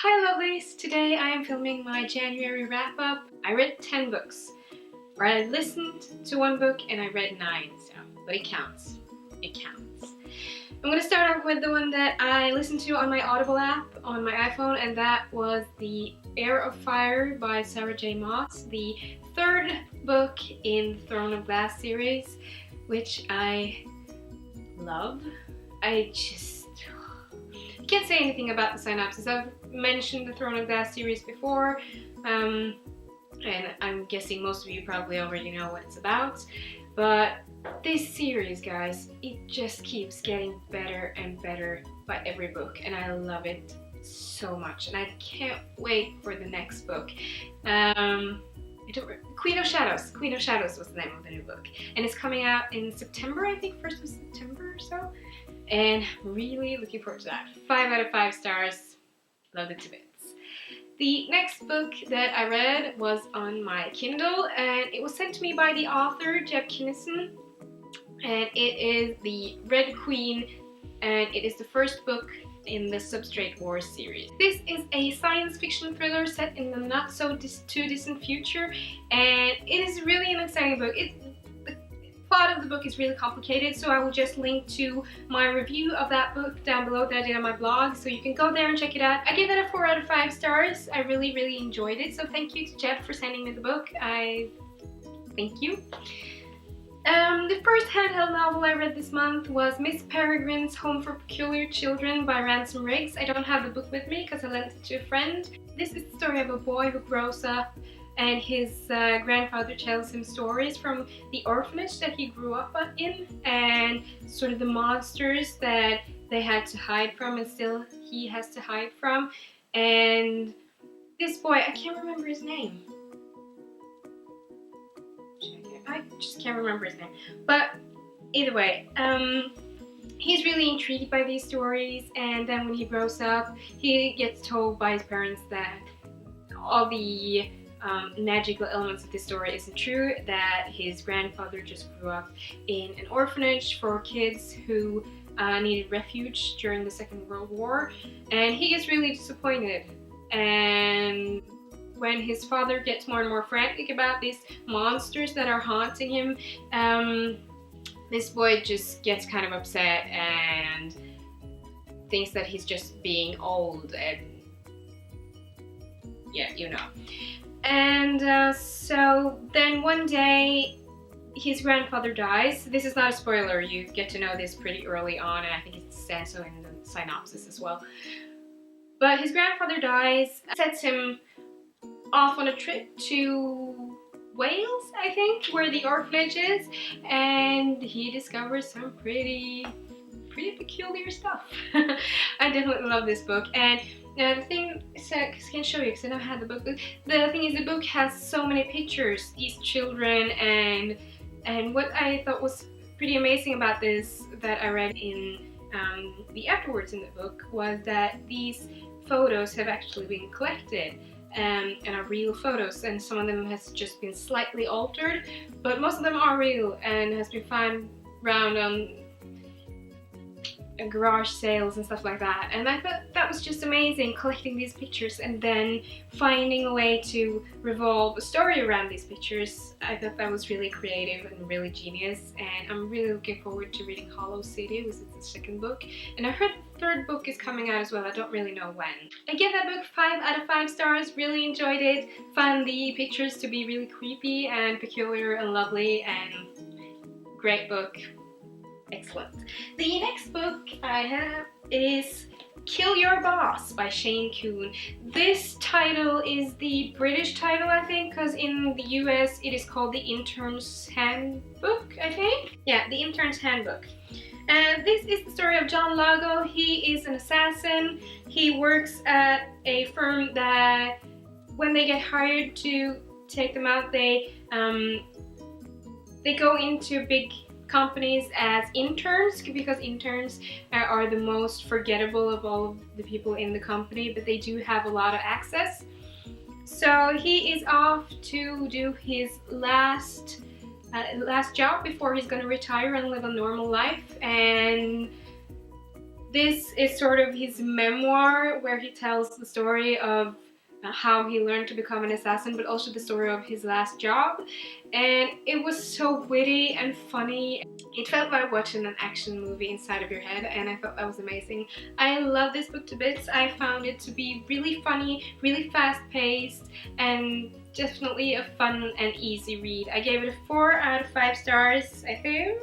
Hi lovelies! Today I am filming my January wrap-up. I read 10 books. Or I listened to one book and I read 9, but it counts. It counts. I'm gonna start off with the one that I listened to on my Audible app on my iPhone, and that was the Heir of Fire by Sarah J. Maas, the third book in the Throne of Glass series, which I love. I can't say anything about the synopsis. I've mentioned the Throne of Glass series before, and I'm guessing most of you probably already know what it's about. But this series, guys, it just keeps getting better and better by every book, and I love it so much, and I can't wait for the next book. Queen of Shadows. Queen of Shadows was the name of the new book, and it's coming out in September, I think 1st of September or so. And I'm really looking forward to that. 5 out of 5 stars. Loved it to bits. The next book that I read was on my Kindle, and it was sent to me by the author, Kinnison. And it is The Red Queen, and it is the first book in the Substrate Wars series. This is a science fiction thriller set in the not so too distant future, and it is really an exciting book. The plot of the book is really complicated, so I will just link to my review of that book down below that I did on my blog, so you can go there and check it out. I give that a 4 out of 5 stars. I really enjoyed it, so thank you to Jeb for sending me the book. Thank you. The first handheld novel I read this month was Miss Peregrine's Home for Peculiar Children by Ransom. I don't have the book with me because I lent it to a friend. This is the story of a boy who grows up and his grandfather tells him stories from the orphanage that he grew up in, and sort of the monsters that they had to hide from and still he has to hide from. And this boy, I can't remember his name. I just can't remember his name. But either way, he's really intrigued by these stories, and then when he grows up, he gets told by his parents that all the magical elements of this story isn't true, that his grandfather just grew up in an orphanage for kids who needed refuge during the Second World War, and he gets really disappointed. And when his father gets more and more frantic about these monsters that are haunting him, this boy just gets kind of upset and thinks that he's just being old, and yeah, you know. And so then one day his grandfather dies. This is not a spoiler, you get to know this pretty early on, and I think it says so in the synopsis as well. But his grandfather dies, sets him off on a trip to Wales, I think, where the orphanage is, and he discovers some pretty peculiar stuff. I definitely love this book, and the thing is, I can show you because I never had the book. The thing is, the book has so many pictures, these children, and what I thought was pretty amazing about this that I read in the afterwards in the book was that these photos have actually been collected and are real photos, and some of them has just been slightly altered, but most of them are real and has been found around on garage sales and stuff like that. And I thought that was just amazing, collecting these pictures and then finding a way to revolve a story around these pictures. I thought that was really creative and really genius, and I'm really looking forward to reading Hollow City, which is the second book, and I heard the third book is coming out as well. I don't really know when. I give that book 5 out of 5 stars. Really enjoyed it. Found the pictures to be really creepy and peculiar and lovely, and great book. Excellent. The next book I have is Kill Your Boss by Kuhn. This title is the British title, I think, because in the US it is called the Intern's Handbook, I think. Yeah, the Intern's Handbook. And this is the story of John Lago. He is an assassin. He works at a firm that when they get hired to take them out, they go into big companies as interns, because interns are the most forgettable of all the people in the company, but they do have a lot of access. So he is off to do his last job before he's going to retire and live a normal life, and This is sort of his memoir where he tells the story of how he learned to become an assassin, but also the story of his last job. And it was so witty and funny. It felt like watching an action movie inside of your head, and I thought that was amazing. I love this book to bits. I found it to be really funny, really fast-paced, and definitely a fun and easy read. I gave it a 4 out of 5 stars, I think.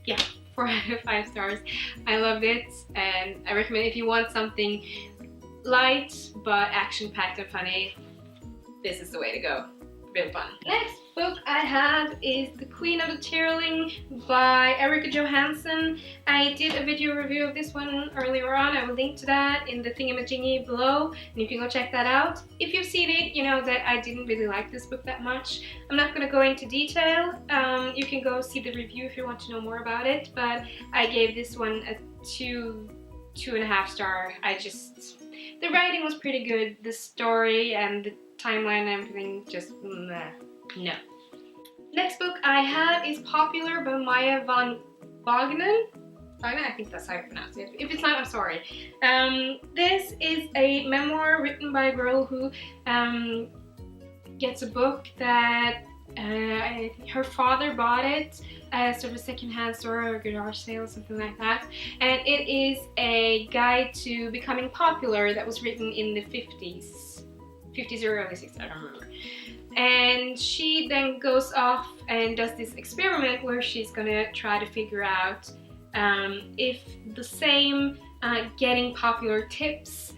Yeah, 4 out of 5 stars. I loved it, and I recommend if you want something light but action-packed and funny, this is the way to go. Real fun. Next book I have is The Queen of the Tearling by Erika Johansen. I did a video review of this one earlier on. I will link to that in the thingamajiggy below, and you can go check that out. If you've seen it, you know that I didn't really like this book that much. I'm not going to go into detail. You can go see the review if you want to know more about it, but I gave this one a 2.5 star. The writing was pretty good. The story and the timeline and everything just no. Next book I have is Popular by Maya van Wagenen. I think that's how you pronounce it. If it's not, I'm sorry. This is a memoir written by a girl who gets a book that her father bought it as sort of a second-hand store or garage sale or something like that, and it is a guide to becoming popular that was written in the 50s or early 60s, I don't remember. And she then goes off and does this experiment where she's gonna try to figure out if the same getting popular tips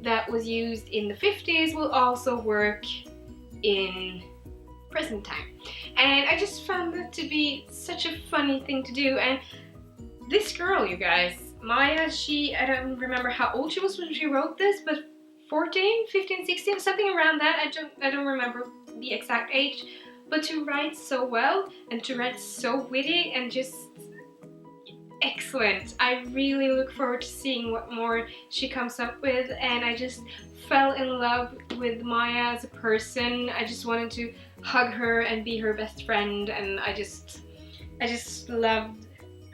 that was used in the 50s will also work in present time. And I just found that to be such a funny thing to do. And this girl, you guys, Maya, I don't remember how old she was when she wrote this, but 14, 15, 16, something around that. I don't remember the exact age, but to write so well and to write so witty and just excellent. I really look forward to seeing what more she comes up with, and I just fell in love with Maya as a person. I just wanted to hug her and be her best friend, and I just loved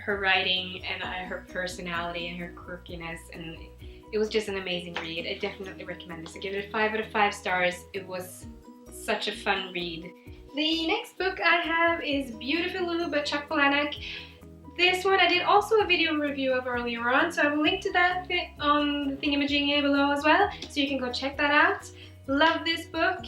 her writing and her personality and her quirkiness, and it was just an amazing read. I definitely recommend this. I give it a 5 out of 5 stars. It was such a fun read. The next book I have is Beautiful Lulu by Plahniuk. This one I did also a video review of earlier on, so I will link to that on the thingamajiggy below as well, so you can go check that out. Love this book.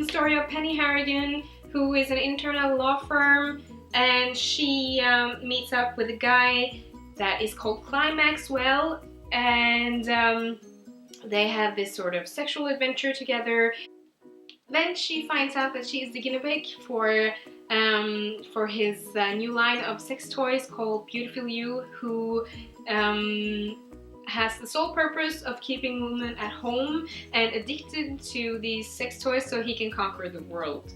Story of Penny Harrigan, who is an intern at a law firm, and she meets up with a guy that is called Climax Well, and they have this sort of sexual adventure together. Then she finds out that she is the guinea pig for his new line of sex toys called Beautiful You, who has the sole purpose of keeping women at home and addicted to these sex toys so he can conquer the world.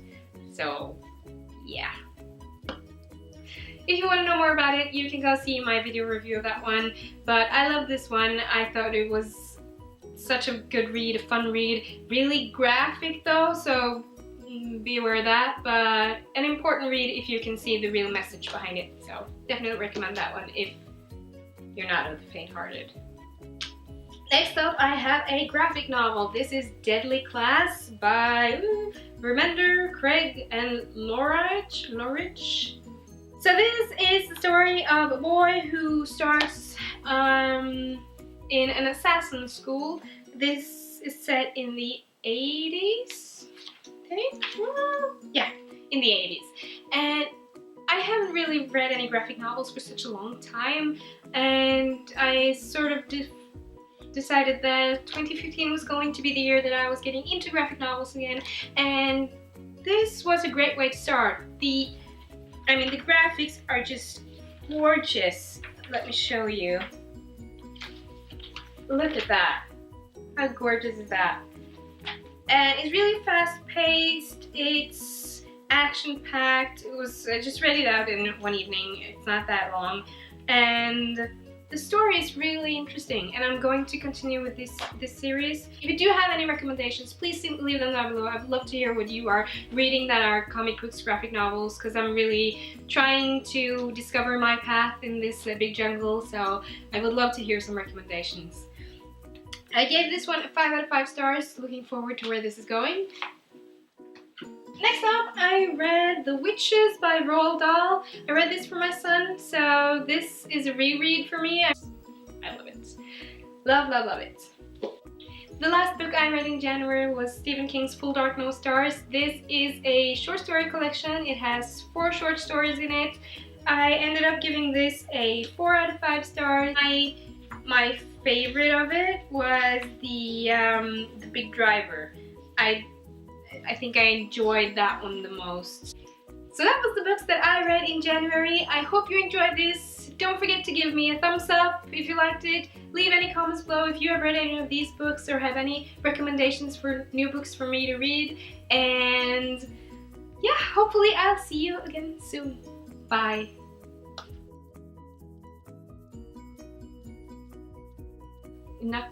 So, yeah. If you want to know more about it, you can go see my video review of that one. But I love this one. I thought it was such a good read, a fun read. Really graphic though, so be aware of that. But an important read if you can see the real message behind it. So definitely recommend that one if you're not of the faint-hearted. Next up, I have a graphic novel. This is Deadly Class by Remender, Craig, and Lorridge. So this is the story of a boy who starts in an assassin school. This is set in the 80s, I think? Yeah, in the 80s. And I haven't really read any graphic novels for such a long time, and I sort of decided that 2015 was going to be the year that I was getting into graphic novels again, and this was a great way to start. The graphics are just gorgeous. Let me show you. Look at that. How gorgeous is that? And it's really fast-paced. It's action-packed. I just read it out in one evening. It's not that long. And the story is really interesting, and I'm going to continue with this series. If you do have any recommendations, please leave them down below. I'd love to hear what you are reading that are comic books, graphic novels, because I'm really trying to discover my path in this big jungle, so I would love to hear some recommendations. I gave this one a 5 out of 5 stars, looking forward to where this is going. Next up, I read The Witches by Roald Dahl. I read this for my son, so this is a reread for me. I love it. Love, love, love it. The last book I read in January was Stephen King's Full Dark No Stars. This is a short story collection. It has 4 short stories in it. I ended up giving this a 4 out of 5 stars. My favorite of it was the Big Driver. I think I enjoyed that one the most. So that was the books that I read in January. I hope you enjoyed this. Don't forget to give me a thumbs up if you liked it. Leave any comments below if you have read any of these books or have any recommendations for new books for me to read. And yeah, hopefully I'll see you again soon. Bye. Not